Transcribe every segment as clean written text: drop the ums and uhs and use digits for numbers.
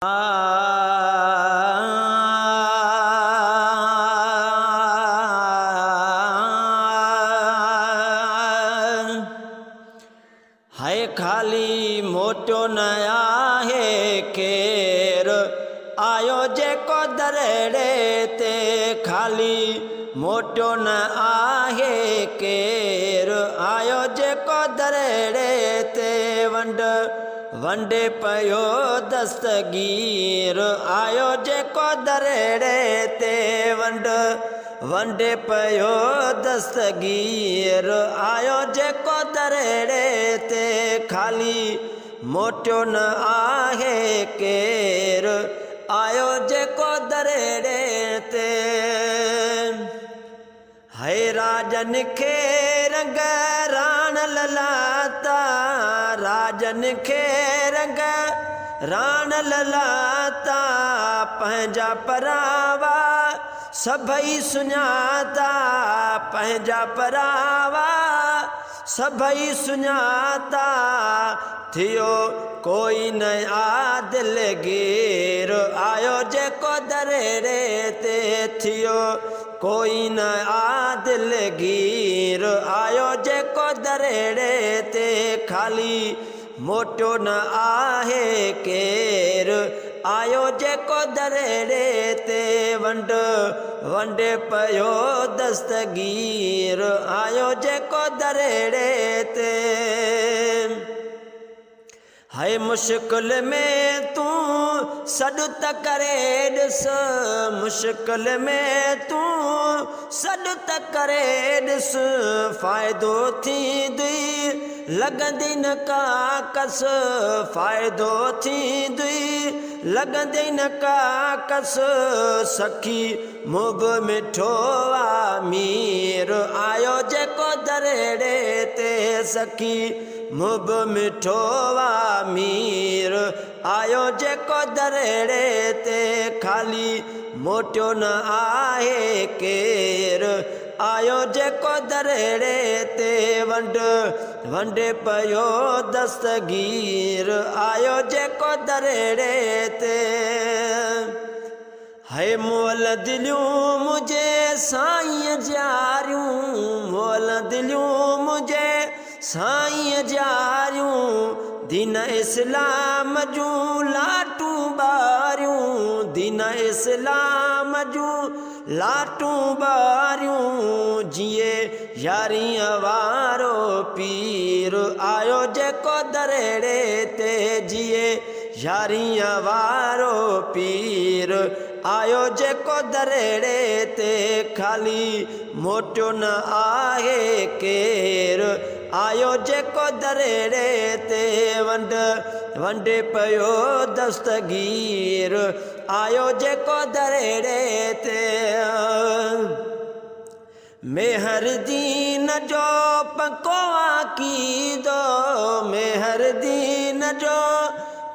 है खाली मोटो न आहे केर आयो जेको दरड़े ते खाली मोटो न आहे केर आयो जेको दरड़े ते वंडे पयो दस्तगीर आयो जेको दरड़े ते वंडे पयो दस्तगीर आयो जेको दरड़े ते खाली मोटो न आहे केर आयो जेको दरड़े ते है राजन खे रंग राण ललाता राजन खे रंग राण ललाता पंहिंजा परावा सभई सुञाता पंहिंजा परावा सभई सुञाता थियो कोई न आदिल गिर आयो जेको दरड़े ते थियो कोई न आदिल गिर आयो जेको दरड़े ते खाली मोटो न आहे केर आयो जेको दरड़े ते वंडे पयो दस्तगीर आयो जेको दरड़े ते है मुश्किल में तू सॾु त करे ॾिस मुश्किल में तू सॾु त करे ॾिस फ़ाइदो थींदी लॻंदी न का कस फ़ाइदो थींदी लॻंदी न का कस सखी मुंहुं बि मिठो आहे मीर आयो जेको दरड़े ते सखी मुंहुं बि मिठो आहे मीर आयो जेको दरड़े ते खाली मोटो न आहे केर आयो जेको दरड़े ते वंडे पयो दस्तगीर आयो जेको दरड़े ते है मोल दिलियूं मुझे साईं जारियूं मोल दिलियूं मुझे साईं जारियूं दीन इस्लाम जूं लाटूं ॿारियूं दीन इस्लाम जूं लाटूं ॿारियूं जिए यारीअ वारो पीर आयो जेको दरड़े ते जिए यारीअ वारो पीर आयो जेको दरड़े ते खाली मोटो न आहे केर आयो जेको दरड़े ते वंडे पयो दस्तगीर आयो जेको दरड़े ते मेहर दीन जो पको आकीदो मेहर दीन जो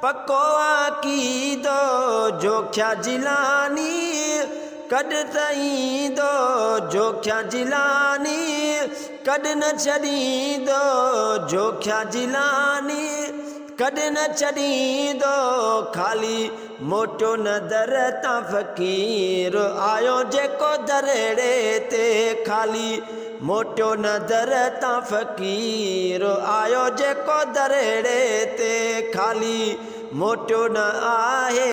पको आकीदो जोख्या जिलानी कॾ तईंदो जोख्या जिलानी कॾ न छॾींदो जोख्या जिलानी कॾ न छॾींदो खाली मोटो न दर तां फ़क़ीर आयो जेको दरड़े ते खाली मोटो न दर तां फ़क़ीर आयो जेको दरड़े ते खाली मोटो न आहे